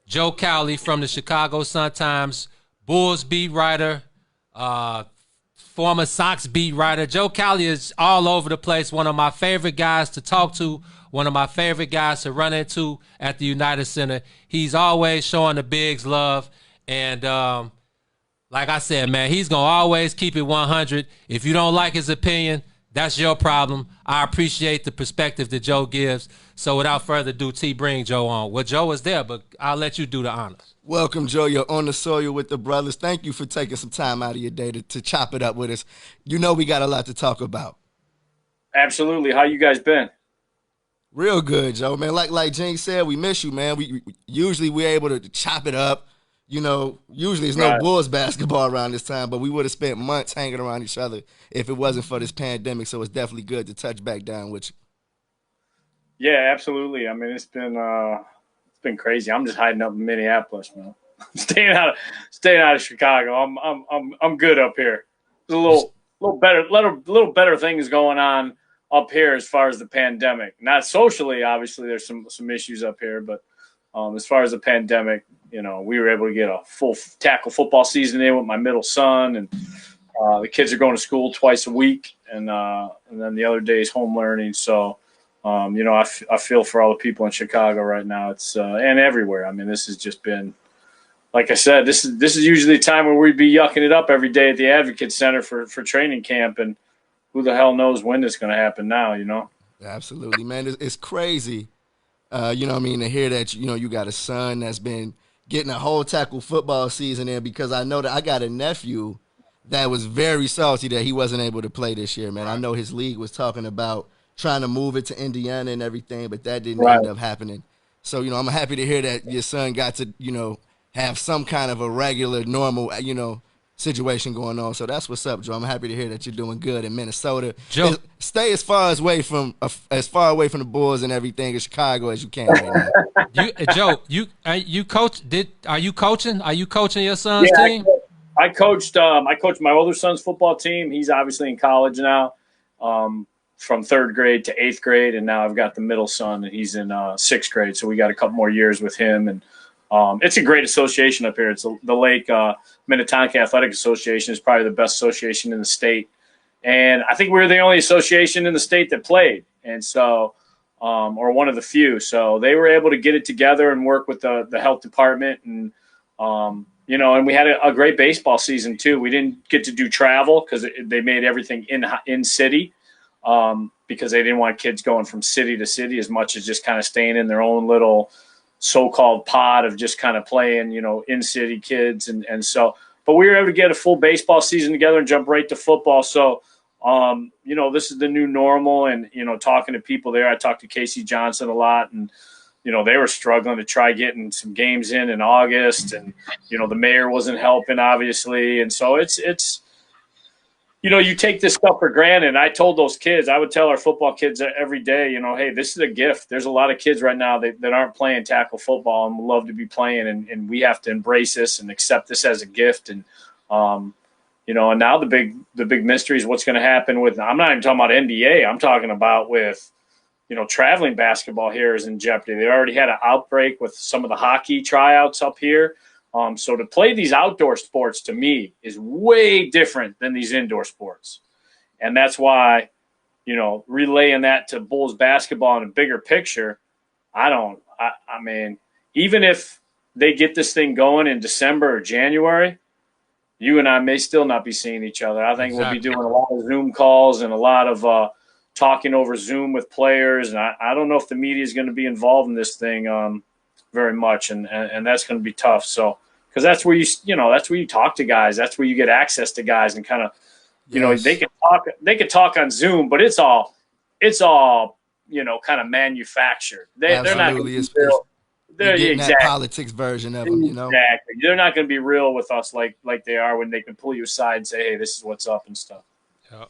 Joe Cowley from the Chicago Sun-Times, Bulls beat writer, former Sox beat writer. Joe Cowley is all over the place, one of my favorite guys to talk to, one of my favorite guys to run into at the United Center. He's always showing the bigs love, and like I said, man, he's going to always keep it 100. If you don't like his opinion, that's your problem. I appreciate the perspective that Joe gives. So without further ado, T, bring Joe on. Well, Joe is there, but I'll let you do the honors. Welcome, Joe. You're on the soil with the brothers. Thank you for taking some time out of your day to chop it up with us. You know we got a lot to talk about. Absolutely. How you guys been? Real good, Joe, man. Like Gene said, we miss you, man. We usually we're able to chop it up. You know, usually it's no Bulls basketball around this time, but we would have spent months hanging around each other if it wasn't for this pandemic. So it's definitely good to touch back down with you. Yeah, absolutely. I mean, it's been crazy. I'm just hiding up in Minneapolis, man. staying out of Chicago. I'm good up here. There's a little better things going on up here as far as the pandemic. Not socially, obviously. There's some issues up here, but as far as the pandemic, you know, we were able to get a full tackle football season in with my middle son, and the kids are going to school twice a week, and then the other day is home learning. So, you know, I feel for all the people in Chicago right now. It's and everywhere. I mean, this has just been, like I said, this is usually a time where we'd be yucking it up every day at the Advocate Center for training camp, and who the hell knows when it's going to happen now, you know? Absolutely, man. It's crazy. You know what I mean, to hear that, you know, you got a son that's been getting a whole tackle football season in, because I know that I got a nephew that was very salty that he wasn't able to play this year, man. I know his league was talking about trying to move it to Indiana and everything, but that didn't end up happening. So, you know, I'm happy to hear that your son got to, you know, have some kind of a regular, normal, you know, situation going on. So that's what's up, Joe. I'm happy to hear that you're doing good in Minnesota. Joe, stay as far away from the Bulls and everything in Chicago as you can right now. Joe, you coach? Are you coaching? Are you coaching your son's team? I coached my older son's football team. He's obviously in college now, from third grade to eighth grade, and now I've got the middle son, and he's in sixth grade. So we got a couple more years with him, and it's a great association up here. It's the Lake Minnetonka Athletic Association is probably the best association in the state. And I think we're the only association in the state that played. And so, or one of the few. So they were able to get it together and work with the health department. And, you know, and we had a great baseball season too. We didn't get to do travel because they made everything in city, because they didn't want kids going from city to city as much as just kind of staying in their own little so-called pod of just kind of playing, you know, in-city kids. And so, but we were able to get a full baseball season together and jump right to football. So, you know, this is the new normal. And, you know, talking to people there, I talked to Casey Johnson a lot, and, you know, they were struggling to try getting some games in August, and, you know, the mayor wasn't helping, obviously. And so it's, you know, you take this stuff for granted. And I told those kids, I would tell our football kids every day, you know, hey, this is a gift. There's a lot of kids right now that aren't playing tackle football and would love to be playing. And we have to embrace this and accept this as a gift. And, you know, and now the big mystery is what's going to happen with, I'm not even talking about NBA. I'm talking about with, you know, traveling basketball here is in jeopardy. They already had an outbreak with some of the hockey tryouts up here. So to play these outdoor sports, to me, is way different than these indoor sports. And that's why, you know, relaying that to Bulls basketball in a bigger picture, I mean, even if they get this thing going in December or January, you and I may still not be seeing each other. I think we'll be doing a lot of Zoom calls and a lot of talking over Zoom with players. And I don't know if the media is going to be involved in this thing very much. And that's going to be tough. So, because that's where that's where you talk to guys. That's where you get access to guys and kind of, you know, they can talk on Zoom, but it's all, you know, kind of manufactured. They're not going to be real. They're that politics version of them, you know. Exactly. They're not going to be real with us like they are when they can pull you aside and say, hey, this is what's up and stuff. Yeah.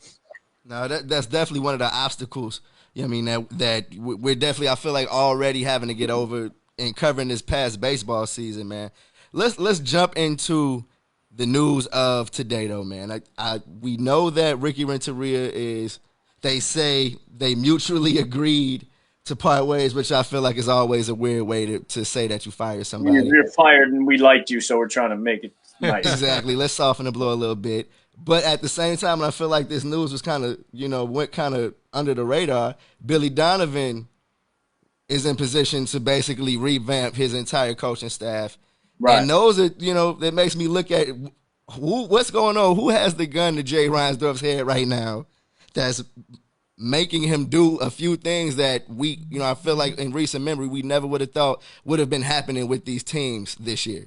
No, that's definitely one of the obstacles. You know what I mean, that we're definitely, I feel like, already having to get over in covering this past baseball season, man. Let's jump into the news of today, though, man. We know that Ricky Renteria they say they mutually agreed to part ways, which I feel like is always a weird way to say that you fire somebody. You're fired and we liked you, so we're trying to make it nice. Exactly. Let's soften the blow a little bit. But at the same time, and I feel like this news was kind of, went kind of under the radar. Billy Donovan is in position to basically revamp his entire coaching staff. Right. And those are, that makes me look at what's going on. Who has the gun to Jay Reinsdorf's head right now that's making him do a few things that I feel like in recent memory we never would have thought would have been happening with these teams this year?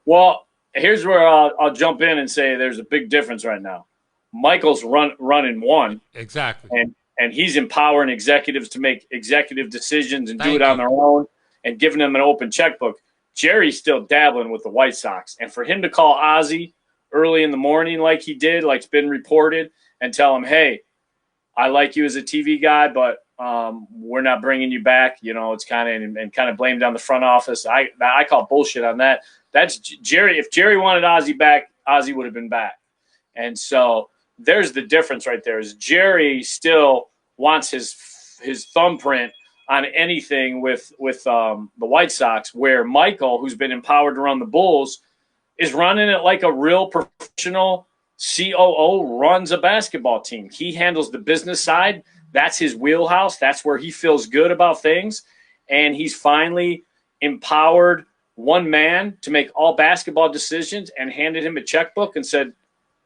Well, here's where I'll jump in and say there's a big difference right now. Michael's running one. Exactly. And he's empowering executives to make executive decisions and do it on their own and giving them an open checkbook. Jerry's still dabbling with the White Sox. And for him to call Ozzie early in the morning like he did, like it's been reported, and tell him, hey, I like you as a TV guy, but we're not bringing you back. It's kind of blamed on the front office. I call bullshit on that. That's Jerry. If Jerry wanted Ozzie back, Ozzie would have been back. And so there's the difference right there. Is Jerry still wants his thumbprint on anything with the White Sox, where Michael, who's been empowered to run the Bulls, is running it like a real professional COO runs a basketball team. He handles the business side. That's his wheelhouse. That's where he feels good about things. And he's finally empowered one man to make all basketball decisions and handed him a checkbook and said,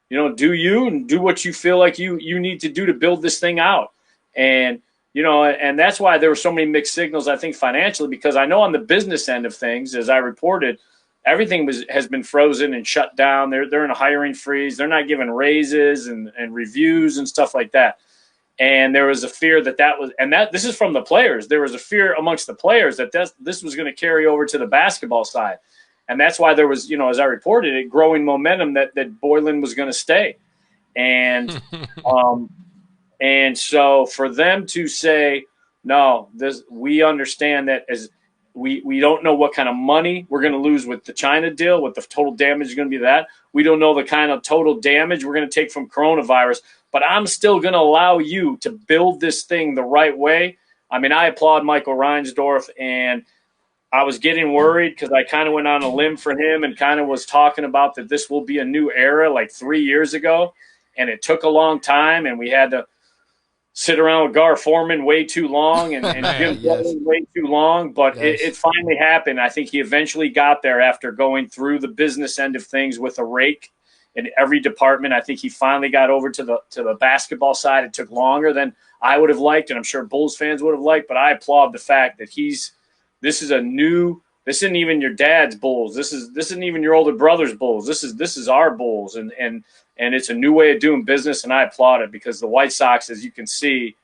do you and do what you feel like you need to do to build this thing out. And, and that's why there were so many mixed signals, I think, financially, because I know on the business end of things, as I reported, everything has been frozen and shut down. They're in a hiring freeze. They're not giving raises and reviews and stuff like that. And there was a fear this is from the players. There was a fear amongst the players that this was going to carry over to the basketball side. And that's why there was, as I reported it, growing momentum that Boylan was going to stay. And and so for them to say, no, we understand that as we don't know what kind of money we're going to lose with the China deal, what the total damage is going to be that. We don't know the kind of total damage we're going to take from coronavirus, but I'm still going to allow you to build this thing the right way. I mean, I applaud Michael Reinsdorf, and I was getting worried because I kind of went on a limb for him and kind of was talking about that this will be a new era like 3 years ago, and it took a long time, and we had to sit around with Gar Forman way too long and Jim Kelly way too long, but it finally happened. I think he eventually got there after going through the business end of things with a rake in every department. I think he finally got over to the basketball side. It took longer than I would have liked, and I'm sure Bulls fans would have liked, but I applaud the fact that this isn't even your dad's Bulls. This isn't even your older brother's Bulls. This is our Bulls, and it's a new way of doing business, and I applaud it because the White Sox, as you can see,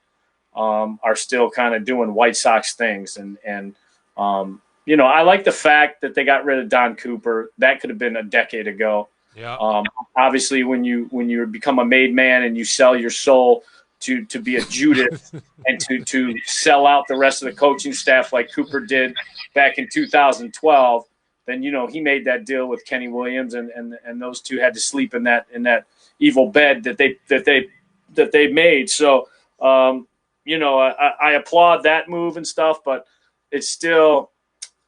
are still kind of doing White Sox things. And I like the fact that they got rid of Don Cooper. That could have been a decade ago. Yeah. Obviously, when you become a made man and you sell your soul to be a Judas and to sell out the rest of the coaching staff like Cooper did back in 2012, then he made that deal with Kenny Williams, and those two had to sleep in that evil bed that they made. So I applaud that move and stuff, but it's still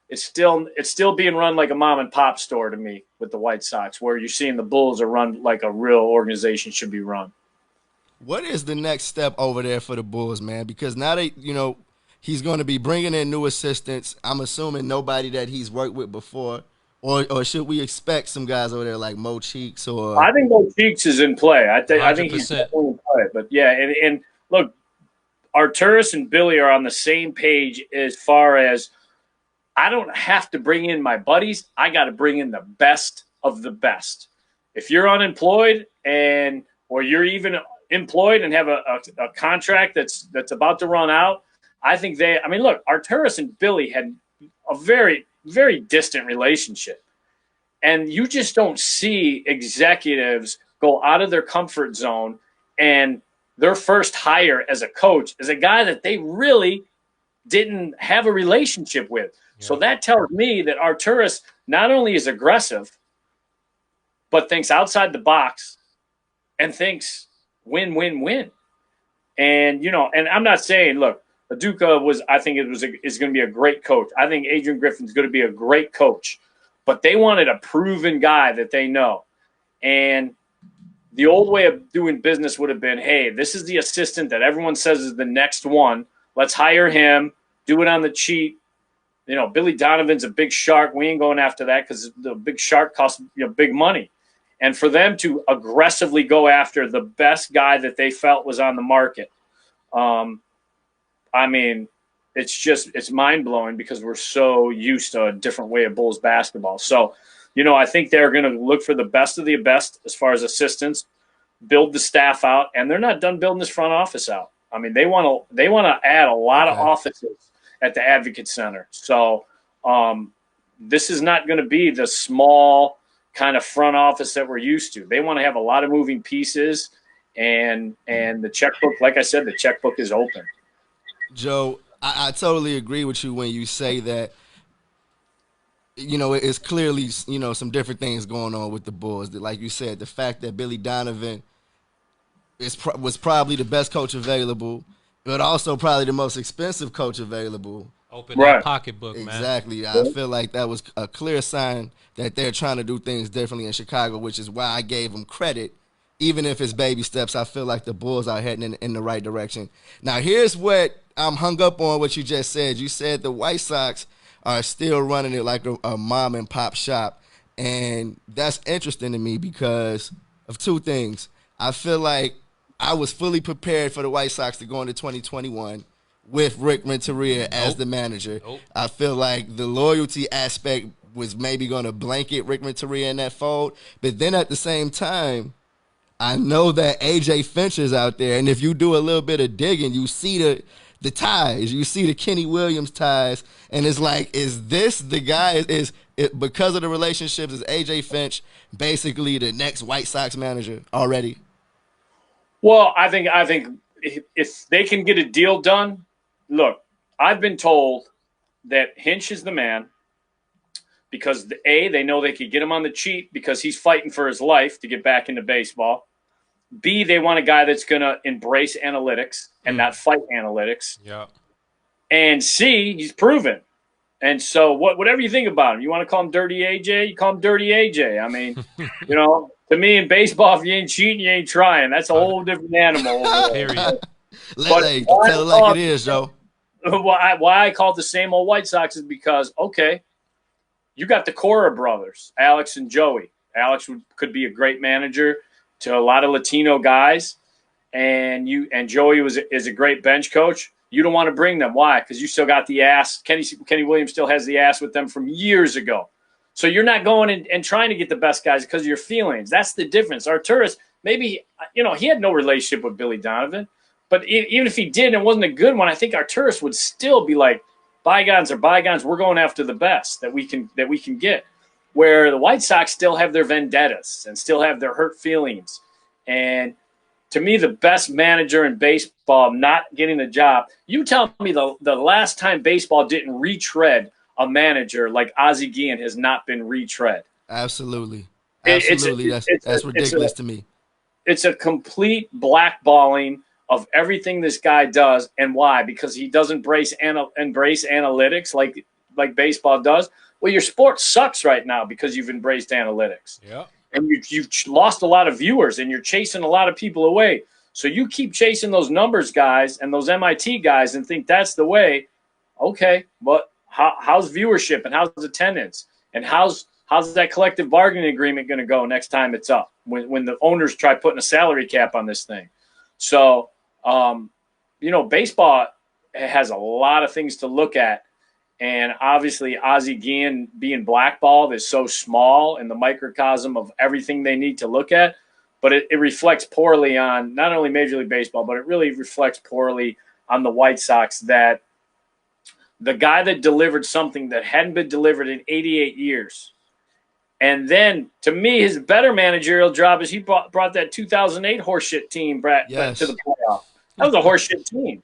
being run like a mom and pop store to me with the White Sox, where you're seeing the Bulls are run like a real organization should be run. What is the next step over there for the Bulls, man? Because now he's going to be bringing in new assistants. I'm assuming nobody that he's worked with before. Or should we expect some guys over there like Mo Cheeks? Or I think Mo Cheeks is in play. I think he's definitely in play. But, yeah, and look, Arturas and Billy are on the same page as far as I don't have to bring in my buddies. I got to bring in the best of the best. If you're unemployed or you're even employed and have a contract that's about to run out, I think look, Arturas and Billy had a very, very distant relationship. And you just don't see executives go out of their comfort zone, and their first hire as a coach is a guy that they really didn't have a relationship with. Yeah. So that tells me that Arturas not only is aggressive, but thinks outside the box and thinks win, win, win. And, and I'm not saying, look, Aduka is going to be a great coach. I think Adrian Griffin's going to be a great coach, but they wanted a proven guy that they know. And the old way of doing business would have been, hey, this is the assistant that everyone says is the next one. Let's hire him, do it on the cheap. Billy Donovan's a big shark. We ain't going after that because the big shark costs big money. And for them to aggressively go after the best guy that they felt was on the market, it's mind-blowing because we're so used to a different way of Bulls basketball. So, I think they're going to look for the best of the best as far as assistants, build the staff out, and they're not done building this front office out. I mean, they want to add a lot of offices at the Advocate Center. So this is not going to be the small kind of front office that we're used to. They want to have a lot of moving pieces, and the checkbook, like I said, the checkbook is open. Joe, I totally agree with you when you say that, it's clearly, some different things going on with the Bulls. Like you said, the fact that Billy Donovan was probably the best coach available, but also probably the most expensive coach available. Open that pocketbook, man. Exactly. I feel like that was a clear sign that they're trying to do things differently in Chicago, which is why I gave them credit. Even if it's baby steps, I feel like the Bulls are heading in the right direction. Now, here's what I'm hung up on what you just said. You said the White Sox are still running it like a mom and pop shop. And that's interesting to me because of two things. I feel like I was fully prepared for the White Sox to go into 2021 with Rick Renteria as the manager. I feel like the loyalty aspect was maybe going to blanket Rick Renteria in that fold. But then at the same time, I know that AJ Hinch is out there. And if you do a little bit of digging, you see the ties. You see the Kenny Williams ties. And it's like, is this the guy? Is it because of the relationships? Is AJ Hinch basically the next White Sox manager already? Well, I think if they can get a deal done, look, I've been told that Hinch is the man because they know they could get him on the cheap because he's fighting for his life to get back into baseball. B, they want a guy that's going to embrace analytics and not fight analytics. Yeah. And C, he's proven. And so whatever you think about him, you want to call him Dirty AJ, you call him Dirty AJ. I mean, to me in baseball, if you ain't cheating, you ain't trying. That's a whole different animal. Period. Tell it like it is, Joe. Why I call it the same old White Sox is because, okay, you got the Cora brothers, Alex and Joey. Alex could be a great manager to a lot of Latino guys, and Joey is a great bench coach. You don't want to bring them. Why? Because you still got the ass. Kenny Williams still has the ass with them from years ago. So you're not going and trying to get the best guys because of your feelings. That's the difference. Arturas, maybe, he had no relationship with Billy Donovan. But even if he did and it wasn't a good one, I think Arturas would still be like, bygones are bygones. We're going after the best that we can get. Where the White Sox still have their vendettas and still have their hurt feelings. And to me, the best manager in baseball not getting the job. You tell me the last time baseball didn't retread a manager like Ozzie Guillen has not been retread. Absolutely. That's ridiculous to me. It's a complete blackballing of everything this guy does. And why? Because he doesn't embrace analytics like baseball does. Well, your sport sucks right now because you've embraced analytics. Yeah. And you've lost a lot of viewers and you're chasing a lot of people away. So you keep chasing those numbers guys and those MIT guys and think that's the way. Okay, but how's viewership and how's attendance and how's that collective bargaining agreement going to go next time it's up when the owners try putting a salary cap on this thing? So, baseball has a lot of things to look at. And obviously, Ozzie Guillen being blackballed is so small in the microcosm of everything they need to look at. But it reflects poorly on not only Major League Baseball, but it really reflects poorly on the White Sox that the guy that delivered something that hadn't been delivered in 88 years. And then, to me, his better managerial job is he brought that 2008 horseshit team back to the playoff. That was a horseshit team.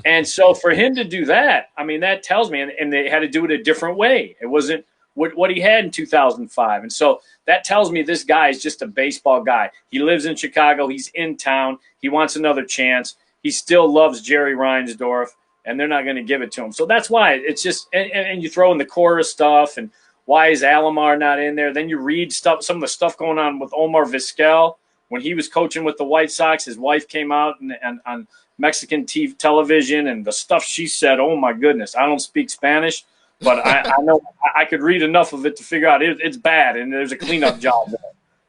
And so for him to do that, I mean, that tells me, and they had to do it a different way. It wasn't what he had in 2005. And so that tells me this guy is just a baseball guy. He lives in Chicago. He's in town. He wants another chance. He still loves Jerry Reinsdorf. and they're not going to give it to him. So that's why it's just and you throw in the chorus stuff and why is Alomar not in there? Then you read some of the stuff going on with Omar Vizquel when he was coaching with the White Sox. His wife came out and on Mexican TV television, and the stuff she said. Oh my goodness, I don't speak Spanish, but I know I could read enough of it to figure out it's bad, and there's a cleanup job there.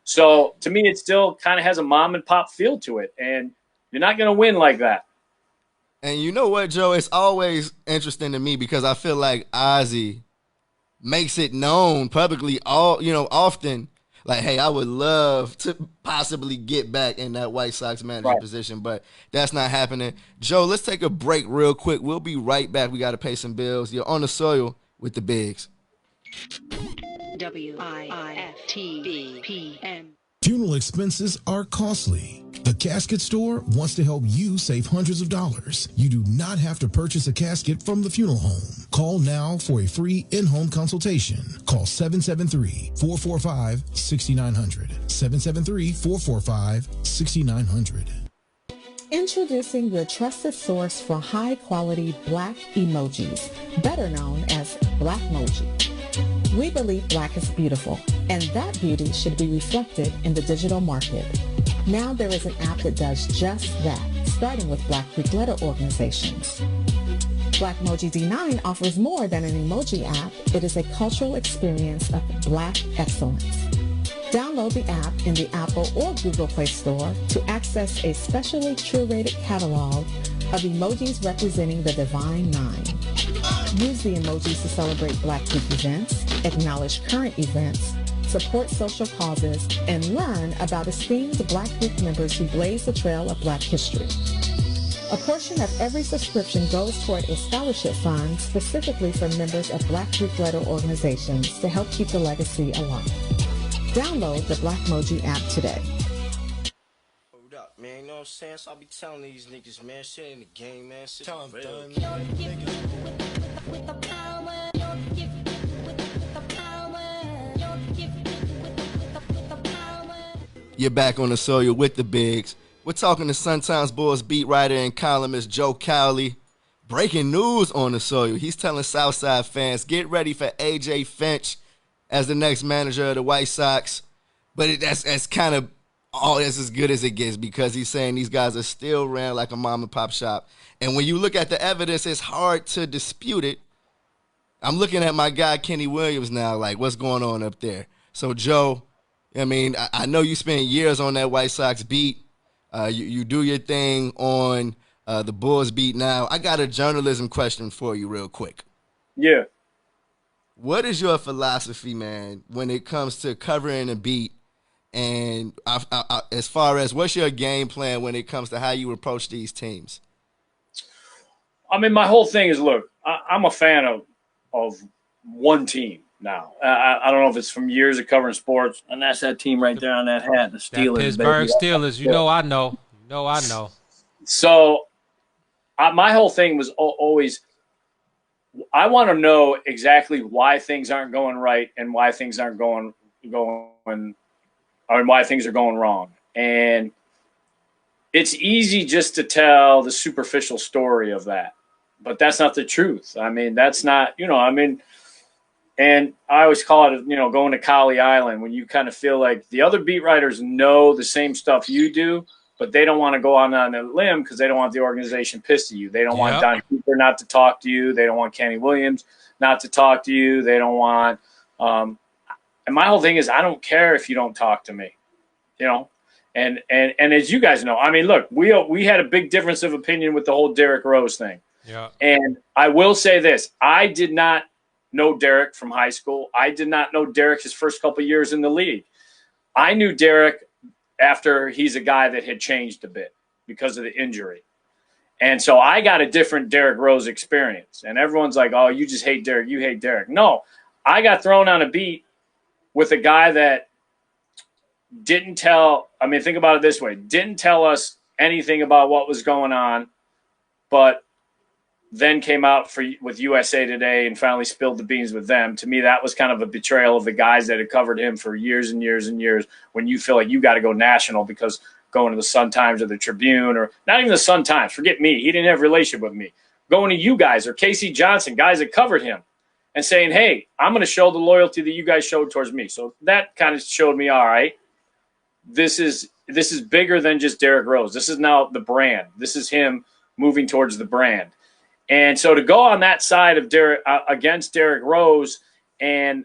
So to me, it still kind of has a mom and pop feel to it, and you're not going to win like that. And you know what, Joe? It's always interesting to me because I feel like Ozzie makes it known publicly often, like, hey, I would love to possibly get back in that White Sox manager position, but that's not happening. Joe, let's take a break real quick. We'll be right back. We got to pay some bills. You're on the soil with the Bigs. WIFTBPM. Funeral expenses are costly. The Casket Store wants to help you save hundreds of dollars. You do not have to purchase a casket from the funeral home. Call now for a free in-home consultation. Call 773-445-6900. 773-445-6900. Introducing your trusted source for high-quality Black emojis, better known as Blackmoji. We believe Black is beautiful, and that beauty should be reflected in the digital market. Now there is an app that does just that, starting with Black Greek letter organizations. Blackmoji D9 offers more than an emoji app. It is a cultural experience of Black excellence. Download the app in the Apple or Google Play Store to access a specially curated catalog of emojis representing the Divine Nine. Use the emojis to celebrate Black Greek events, acknowledge current events, support social causes, and learn about esteemed Black Greek members who blaze the trail of Black history. A portion of every subscription goes toward a scholarship fund specifically for members of Black Greek letter organizations to help keep the legacy alive. Download the Blackmoji app today. Hold up, man, you know what I'm saying? So I'll be telling these niggas, man, shit in the game, man. Shit Tell 'em, real. You're back on the soil with the Bigs. We're talking to Suntimes Bulls beat writer and columnist Joe Cowley. Breaking news on the soil. He's telling Southside fans, get ready for AJ Hinch as the next manager of the White Sox. But that's kind of that's as good as it gets because he's saying these guys are still ran like a mom and pop shop. And when you look at the evidence, it's hard to dispute it. I'm looking at my guy Kenny Williams now, like, what's going on up there? So, Joe, I mean, I know you spent years on that White Sox beat. You do your thing on the Bulls beat now. I got a journalism question for you real quick. Yeah. What is your philosophy, man, when it comes to covering a beat? And as far as what's your game plan when it comes to how you approach these teams? I mean, my whole thing is, look, I'm a fan of one team now. I don't know if it's from years of covering sports, and that's that team right there on that hat, the Steelers. That Pittsburgh baby. Steelers. You know I know. I know. So my whole thing was always I want to know exactly why things aren't going right and why things aren't going or why things are going wrong. And it's easy just to tell the superficial story of that, but that's not the truth. I mean, that's not, and I always call it, going to Cowley Island when you kind of feel like the other beat writers know the same stuff you do, but they don't want to go on a limb because they don't want the organization pissed at you. They don't want Don Cooper not to talk to you. They don't want Kenny Williams not to talk to you. They don't want and my whole thing is I don't care if you don't talk to me, And as you guys know, I mean, look, we had a big difference of opinion with the whole Derrick Rose thing. Yeah. And I will say this. I did not know Derrick from high school. I did not know Derrick his first couple of years in the league. I knew Derrick after he's a guy that had changed a bit because of the injury. And so I got a different Derrick Rose experience. And everyone's like, oh, you just hate Derrick. You hate Derrick. No, I got thrown on a beat with a guy that didn't tell – I mean, think about it this way. Didn't tell us anything about what was going on, but then came out with USA Today and finally spilled the beans with them. To me, that was kind of a betrayal of the guys that had covered him for years and years and years when you feel like you got to go national because going to the Suntimes or the Tribune or not even the Suntimes. Forget me. He didn't have a relationship with me. going to you guys or Casey Johnson, guys that covered him, and saying, hey, I'm going to show the loyalty that you guys showed towards me. So that kind of showed me, all right, this is bigger than just Derrick Rose. This is now the brand. This is him moving towards the brand. And so to go on that side of against Derrick Rose and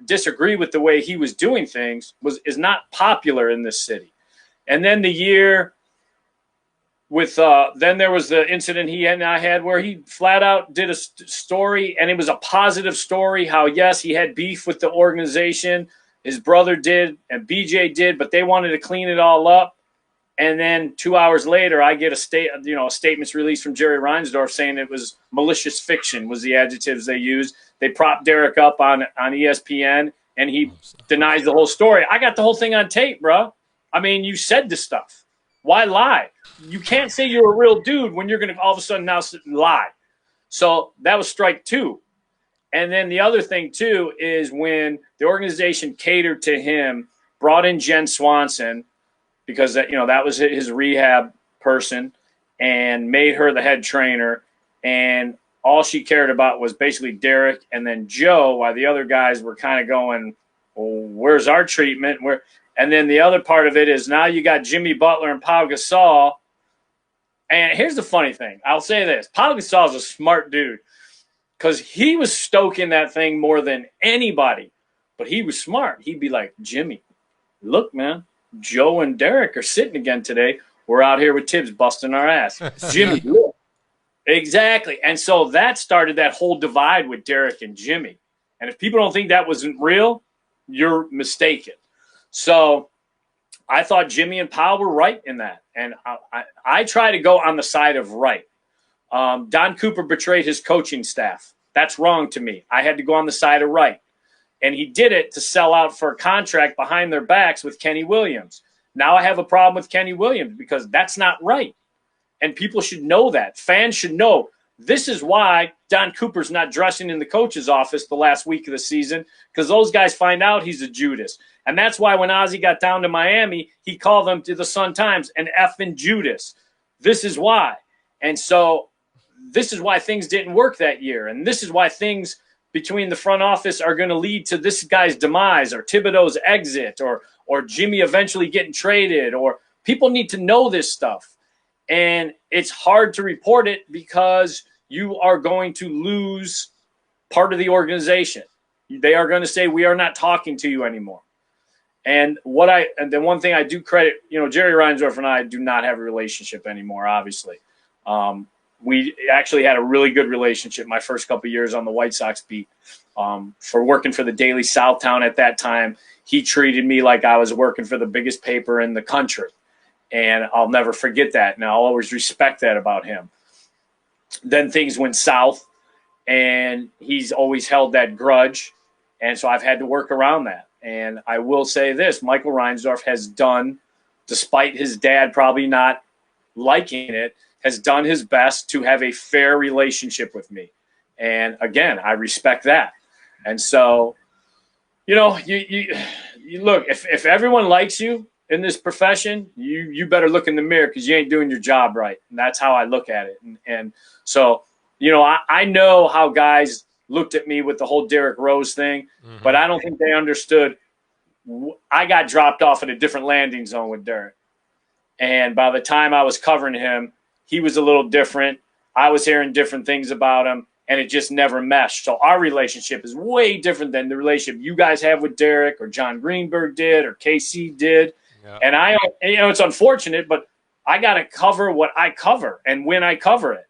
disagree with the way he was doing things is not popular in this city. And then the year with then there was the incident he and I had where he flat out did a story, and it was a positive story, how, yes, he had beef with the organization. His brother did and BJ did, but they wanted to clean it all up. And then 2 hours later, I get a statements released from Jerry Reinsdorf saying it was malicious fiction was the adjectives they used. They propped Derrick up on ESPN, and he denies the whole story. I got the whole thing on tape, bro. I mean, you said this stuff. Why lie? You can't say you're a real dude when you're going to all of a sudden now lie. So that was strike two. And then the other thing, too, is when the organization catered to him, brought in Jen Swanson, because that was his rehab person, and made her the head trainer. And all she cared about was basically Derrick and then Joe, while the other guys were kind of going, well, where's our treatment? And then the other part of it is now you got Jimmy Butler and Pau Gasol. And here's the funny thing. I'll say this. Pau Gasol is a smart dude because he was stoking that thing more than anybody. But he was smart. He'd be like, Jimmy, look, man, Joe and Derrick are sitting again today. We're out here with Tibbs busting our ass. Jimmy, look. Exactly. And so that started that whole divide with Derrick and Jimmy. And if people don't think that wasn't real, you're mistaken. So I thought Jimmy and Pau were right in that. And I try to go on the side of right. Don Cooper betrayed his coaching staff. That's wrong to me. I had to go on the side of right. And he did it to sell out for a contract behind their backs with Kenny Williams. Now I have a problem with Kenny Williams because that's not right. And people should know that. Fans should know. This is why Don Cooper's not dressing in the coach's office the last week of the season, because those guys find out he's a Judas. And that's why when Ozzie got down to Miami, he called them to the Sun-Times an effing Judas. This is why. And so this is why things didn't work that year. And this is why things between the front office are going to lead to this guy's demise or Thibodeau's exit or Jimmy eventually getting traded, or people need to know this stuff. And it's hard to report it because you are going to lose part of the organization. They are going to say, we are not talking to you anymore. And the one thing I do credit, Jerry Reinsdorf and I do not have a relationship anymore, obviously. We actually had a really good relationship my first couple of years on the White Sox beat. For working for the Daily Southtown at that time, he treated me like I was working for the biggest paper in the country. And I'll never forget that, and I'll always respect that about him. Then things went south, and he's always held that grudge, and so I've had to work around that. And I will say this, Michael Reinsdorf has done, despite his dad probably not liking it, has done his best to have a fair relationship with me. And, again, I respect that. And so, you look, if everyone likes you in this profession, you better look in the mirror because you ain't doing your job right. And that's how I look at it. And so, I know how guys looked at me with the whole Derrick Rose thing, but I don't think they understood. I got dropped off at a different landing zone with Derrick. And by the time I was covering him, he was a little different. I was hearing different things about him, and it just never meshed. So our relationship is way different than the relationship you guys have with Derrick or John Greenberg did or KC did. Yeah. And it's unfortunate, but I got to cover what I cover and when I cover it.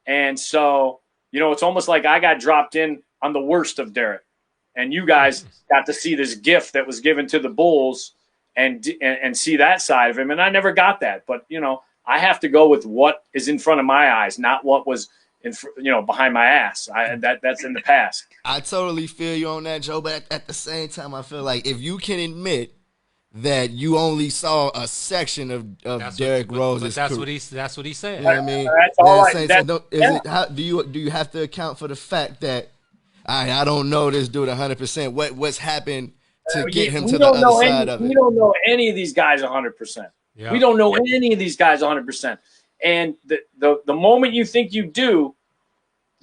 And so, it's almost like I got dropped in on the worst of Derrick, and you guys got to see this gift that was given to the Bulls and see that side of him. And I never got that, but I have to go with what is in front of my eyes, not what was behind my ass. That's in the past. I totally feel you on that, Joe. But at the same time, I feel like if you can admit that you only saw a section of Derrick Rose's career. That's what he said. You know what I mean? That's all do you have to account for the fact that I don't know this dude 100%? What's happened to get him to the other side of it? We don't know any of these guys 100%. Yeah. We don't know any of these guys 100%. And the moment you think you do,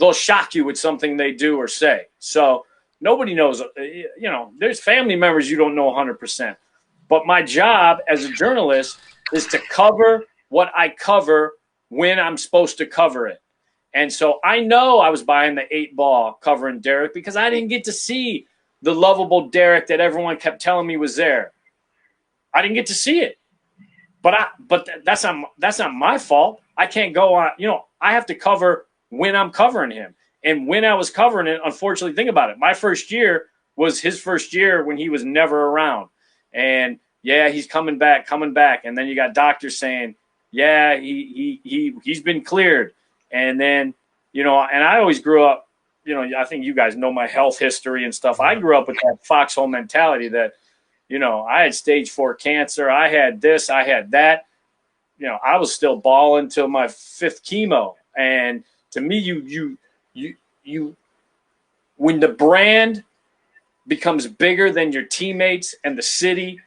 they'll shock you with something they do or say. So nobody knows. There's family members you don't know 100%. But my job as a journalist is to cover what I cover when I'm supposed to cover it. And so I know I was buying the 8 ball covering Derrick because I didn't get to see the lovable Derrick that everyone kept telling me was there. I didn't get to see it. But that's not my fault. I can't go on. I have to cover when I'm covering him. And when I was covering it, unfortunately, think about it. My first year was his first year when he was never around. And yeah, he's coming back. And then you got doctors saying, yeah, he's been cleared. And then, and I always grew up, I think you guys know my health history and stuff. I grew up with that foxhole mentality that, I had stage 4 cancer. I had this, I had that. I was still balling till my 5th chemo. And to me, you when the brand becomes bigger than your teammates and the city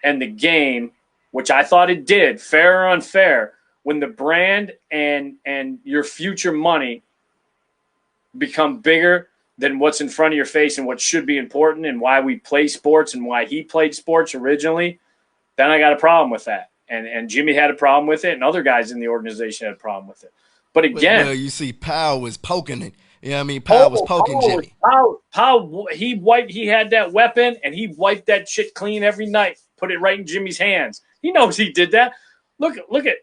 and the game, which I thought it did, fair or unfair, when the brand and your future money become bigger than what's in front of your face and what should be important and why we play sports and why he played sports originally, then I got a problem with that. And Jimmy had a problem with it, and other guys in the organization had a problem with it. But again, well, you see, Powell was poking it. Powell was poking Jimmy. Powell, he had that weapon, and he wiped that shit clean every night, put it right in Jimmy's hands. He knows he did that. Look at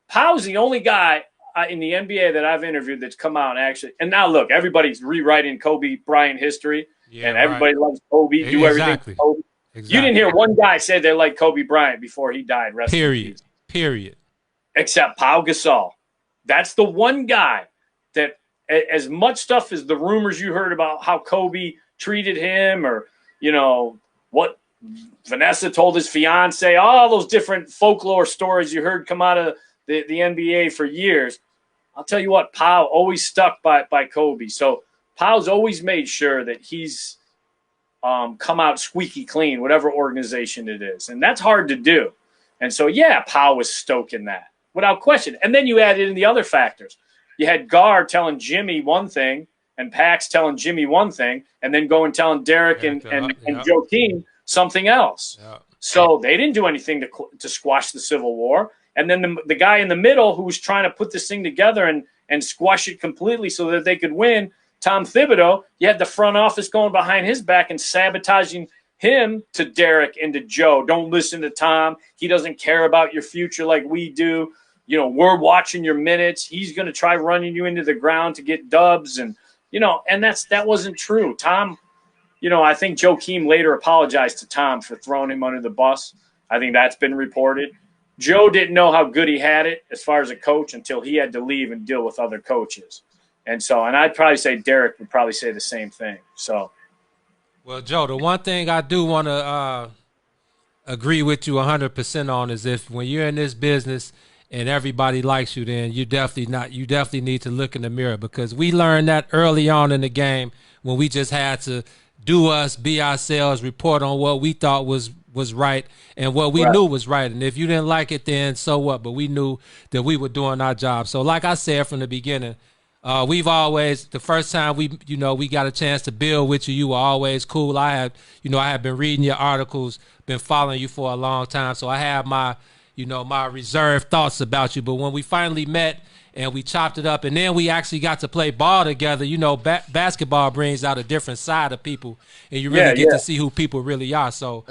Powell's the only guy in the NBA that I've interviewed that's come out and actually. And now look, everybody's rewriting Kobe Bryant history, and everybody loves Kobe. Do everything for Kobe. Exactly. You didn't hear one guy say they like Kobe Bryant before he died. Period. Except Pau Gasol. That's the one guy that, as much stuff as the rumors you heard about how Kobe treated him, or what Vanessa told his fiance, all those different folklore stories you heard come out of the NBA for years. I'll tell you what, Pau always stuck by Kobe. So Pau's always made sure that he's come out squeaky clean, whatever organization it is. And that's hard to do. And so, yeah, Pau was stoking that without question. And then you added in the other factors. You had Gar telling Jimmy one thing and Pax telling Jimmy one thing, and then going telling Derrick and Joakim something else. Yeah. So they didn't do anything to squash the Civil War. And then the guy in the middle who was trying to put this thing together and squash it completely so that they could win, Tom Thibodeau, you had the front office going behind his back and sabotaging him to Derrick and to Joe. Don't listen to Tom. He doesn't care about your future like we do. We're watching your minutes. He's going to try running you into the ground to get dubs. And, and that wasn't true. Tom, I think Joakim later apologized to Tom for throwing him under the bus. I think that's been reported. Joe didn't know how good he had it as far as a coach until he had to leave and deal with other coaches. And I'd probably say Derrick would probably say the same thing. So, well, Joe, the one thing I do want to agree with you 100% on is when you're in this business and everybody likes you, then you definitely need to look in the mirror, because we learned that early on in the game when we just had to do us, be ourselves, report on what we thought was right and what we knew was right. And if you didn't like it, then so what? But we knew that we were doing our job. So like I said from the beginning, we've always, the first time we got a chance to build with you, you were always cool. I have been reading your articles, been following you for a long time. So I have my reserved thoughts about you. But when we finally met and we chopped it up, and then we actually got to play ball together, basketball brings out a different side of people, and you really get to see who people really are. So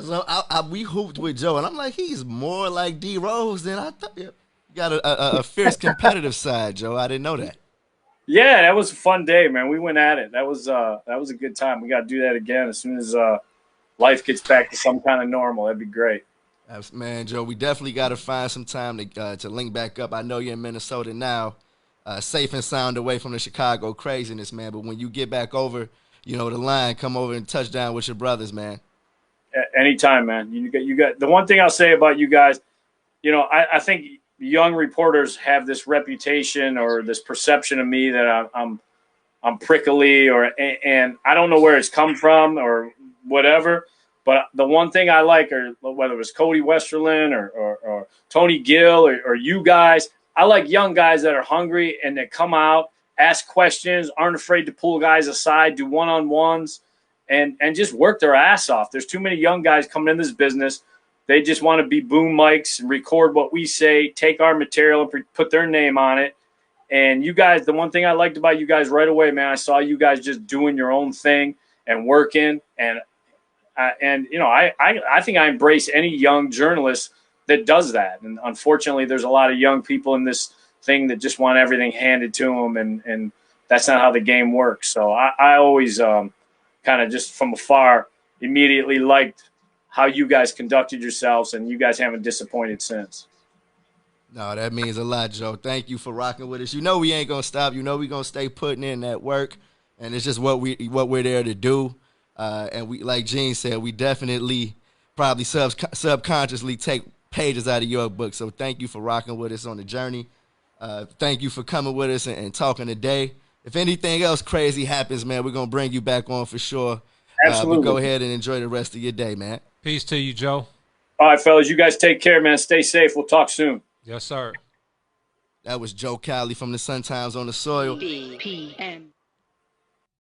we hooped with Joe, and I'm like, he's more like D-Rose than I thought. You got a fierce competitive side, Joe. I didn't know that. Yeah, that was a fun day, man. We went at it. That was a good time. We got to do that again as soon as life gets back to some kind of normal. That'd be great. Man, Joe, we definitely got to find some time to link back up. I know you're in Minnesota now, safe and sound away from the Chicago craziness, man. But when you get back over, the line, come over and touch down with your brothers, man. Anytime, man. You got the one thing I'll say about you guys. I think young reporters have this reputation or this perception of me that I'm prickly and I don't know where it's come from or whatever. But the one thing I like, or whether it was Cody Westerlin or Tony Gill or you guys, I like young guys that are hungry and that come out ask questions, aren't afraid to pull guys aside, do one-on-ones, and just work their ass off. There's too many young guys coming in this business. They just want to be boom mics and record what we say, take our material and put their name on it. And you guys, the one thing I liked about you guys right away, man, I saw you guys just doing your own thing and working. And you know, I think I embrace any young journalist that does that. And unfortunately, there's a lot of young people in this thing that just want everything handed to them, and that's not how the game works. So I always kind of just from afar immediately liked how you guys conducted yourselves, and you guys haven't disappointed since. No, that means a lot, Joe. Thank you for rocking with us. You know we ain't gonna stop. You know we gonna stay putting in that work, and it's just what we're there to do. And we, like Gene said, we definitely probably subconsciously take pages out of your book. So thank you for rocking with us on the journey. Thank you for coming with us and talking today. If anything else crazy happens, man, we're gonna bring you back on for sure. Absolutely. But go ahead and enjoy the rest of your day, man. Peace to you, Joe. All right, fellas, you guys take care, man. Stay safe. We'll talk soon. Yes, sir. That was Joe Cowley from the Suntimes on the Soil. BPM.